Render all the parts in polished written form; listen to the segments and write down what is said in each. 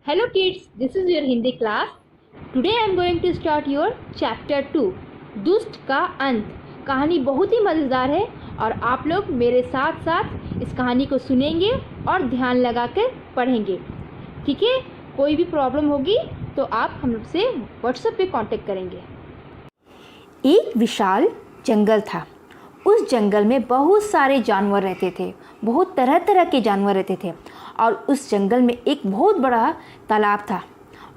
Hello kids, this is your Hindi class. Today I am going to start your chapter 2 दुष्ट का अंत। कहानी बहुत ही मज़ेदार है और आप लोग मेरे साथ साथ इस कहानी को सुनेंगे और ध्यान लगाकर पढ़ेंगे। ठीक है, कोई भी प्रॉब्लम होगी तो आप हम लोग से व्हाट्सएप पे कांटेक्ट करेंगे। एक विशाल जंगल था। उस जंगल में बहुत सारे जानवर रहते थे, बहुत तरह तरह के जानवर रहते थे और उस जंगल में एक बहुत बड़ा तालाब था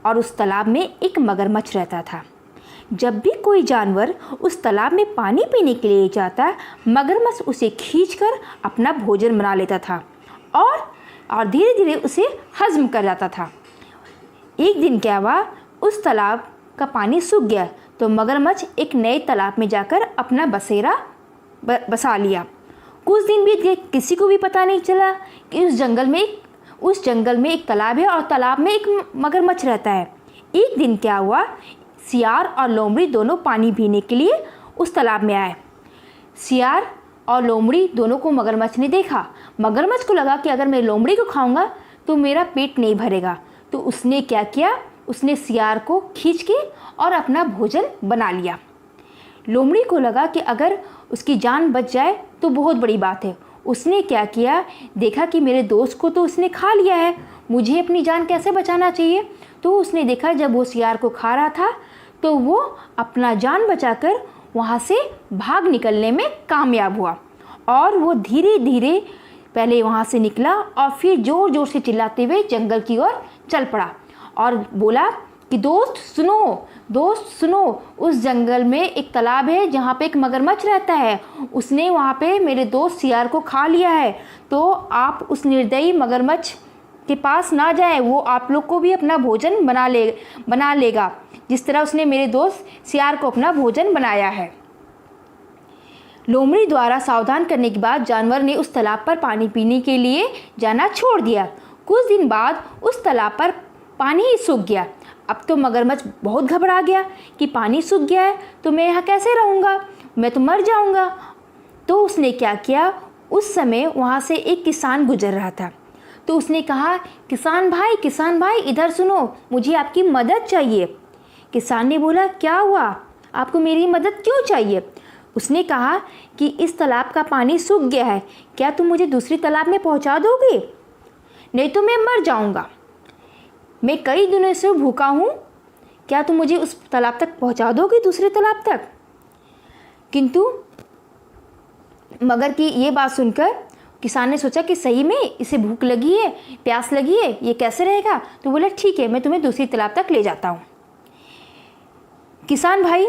और उस तालाब में एक मगरमच्छ रहता था। जब भी कोई जानवर उस तालाब में पानी पीने के लिए जाता, मगरमच्छ उसे खींचकर अपना भोजन बना लेता था और धीरे धीरे उसे हजम कर जाता था। एक दिन क्या हुआ, उस तालाब का पानी सूख गया तो मगरमच्छ एक नए तालाब में जाकर अपना बसेरा बसा लिया। कुछ दिन बीत गए, किसी को भी पता नहीं चला कि उस जंगल में एक तालाब है और तालाब में एक मगरमच्छ रहता है। एक दिन क्या हुआ, सियार और लोमड़ी दोनों पानी पीने के लिए उस तालाब में आए। सियार और लोमड़ी दोनों को मगरमच्छ ने देखा। मगरमच्छ को लगा कि अगर मैं लोमड़ी को खाऊंगा तो मेरा पेट नहीं भरेगा, तो उसने क्या किया, उसने सियार को खींच के और अपना भोजन बना लिया। लोमड़ी को लगा कि अगर उसकी जान बच जाए तो बहुत बड़ी बात है। उसने क्या किया, देखा कि मेरे दोस्त को तो उसने खा लिया है, मुझे अपनी जान कैसे बचाना चाहिए। तो उसने देखा जब वो सियार को खा रहा था तो वो अपना जान बचाकर वहाँ से भाग निकलने में कामयाब हुआ और वो धीरे धीरे पहले वहाँ से निकला और फिर ज़ोर ज़ोर से चिल्लाते हुए जंगल की ओर चल पड़ा और बोला कि दोस्त सुनो, उस जंगल में एक तालाब है जहाँ पे एक मगरमच्छ रहता है। उसने वहाँ पे मेरे दोस्त सियार को खा लिया है, तो आप उस निर्दयी मगरमच्छ के पास ना जाएं, वो आप लोग को भी अपना भोजन बना लेगा जिस तरह उसने मेरे दोस्त सियार को अपना भोजन बनाया है। लोमड़ी द्वारा सावधान करने के बाद जानवर ने उस तालाब पर पानी पीने के लिए जाना छोड़ दिया। कुछ दिन बाद उस तालाब पर पानी ही सूख गया। अब तो मगरमच्छ बहुत घबरा गया कि पानी सूख गया है तो मैं यहाँ कैसे रहूँगा, मैं तो मर जाऊँगा। तो उसने क्या किया, उस समय वहाँ से एक किसान गुजर रहा था। तो उसने कहा, किसान भाई इधर सुनो, मुझे आपकी मदद चाहिए। किसान ने बोला, क्या हुआ, आपको मेरी मदद क्यों चाहिए। उसने कहा कि इस तालाब का पानी सूख गया है, क्या तुम मुझे दूसरी तालाब में पहुँचा दोगे, नहीं तो मैं मर जाऊँगा। मैं कई दिनों से भूखा हूँ, क्या तुम मुझे उस तालाब तक पहुँचा दोगे, दूसरे तालाब तक। किंतु मगर की ये बात सुनकर किसान ने सोचा कि सही में इसे भूख लगी है, प्यास लगी है, ये कैसे रहेगा। तो बोला ठीक है, मैं तुम्हें दूसरी तालाब तक ले जाता हूँ। किसान भाई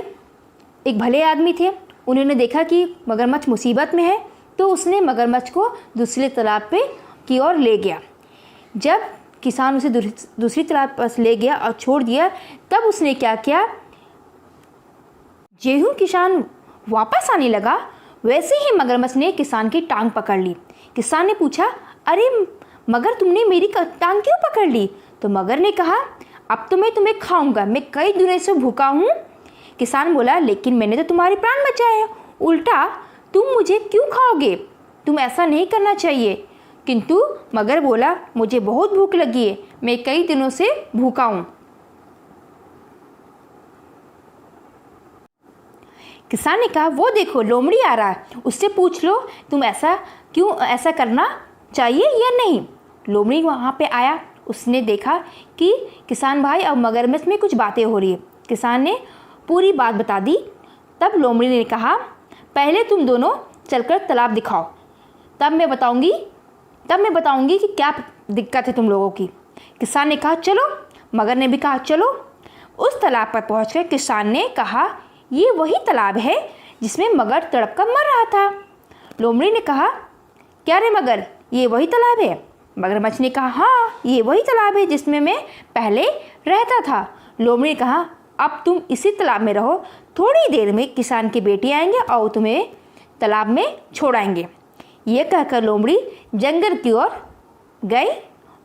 एक भले आदमी थे, उन्होंने देखा कि मगरमच्छ मुसीबत में है तो उसने मगरमच्छ को दूसरे तालाब की ओर ले गया। जब किसान उसे दूसरी तालाब पर ले गया और छोड़ दिया, तब उसने क्या किया, जेहू किसान वापस आने लगा वैसे ही मगरमच्छ ने किसान की टांग पकड़ ली। किसान ने पूछा, अरे मगर तुमने मेरी टांग क्यों पकड़ ली। तो मगर ने कहा, अब तो मैं तुम्हें खाऊंगा, मैं कई दिनों से भूखा हूँ। किसान बोला, लेकिन मैंने तो तुम्हारे प्राण बचाए, उल्टा तुम मुझे क्यों खाओगे, तुम ऐसा नहीं करना चाहिए। किंतु मगर बोला, मुझे बहुत भूख लगी है, मैं कई दिनों से भूखा हूँ। किसान ने कहा, वो देखो लोमड़ी आ रहा है, उससे पूछ लो तुम ऐसा करना चाहिए या नहीं। लोमड़ी वहाँ पे आया, उसने देखा कि किसान भाई और मगरमच्छ में कुछ बातें हो रही है। किसान ने पूरी बात बता दी। तब लोमड़ी ने कहा, पहले तुम दोनों चलकर तालाब दिखाओ, तब मैं बताऊंगी कि क्या दिक्कत है तुम लोगों की। किसान ने कहा चलो, मगर ने भी कहा चलो। उस तालाब पर पहुंचकर किसान ने कहा, ये वही तालाब है जिसमें मगर तड़प कर मर रहा था। लोमड़ी ने कहा, क्या रे मगर, ये वही तालाब है। मगरमच्छ ने कहा, हाँ ये वही तालाब है जिसमें मैं पहले रहता था। लोमड़ी ने कहा, अब तुम इसी तालाब में रहो, थोड़ी देर में किसान के बेटे आएंगे और तुम्हें तालाब में छोड़ाएंगे। ये कहकर लोमड़ी जंगल की ओर गई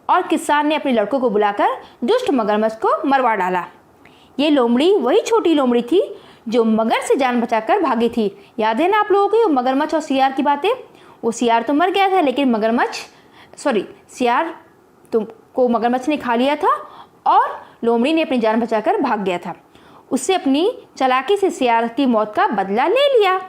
और किसान ने अपने लड़कों को बुलाकर दुष्ट मगरमच्छ को मरवा डाला। ये लोमड़ी वही छोटी लोमड़ी थी जो मगर से जान बचाकर भागी थी। याद है ना आप लोगों को मगरमच्छ और सियार की बातें। वो सियार तो मर गया था लेकिन सियार तो को मगरमच्छ ने खा लिया था और लोमड़ी ने अपनी जान बचाकर भाग गया था। उससे अपनी चालाकी से सियार की मौत का बदला ले लिया।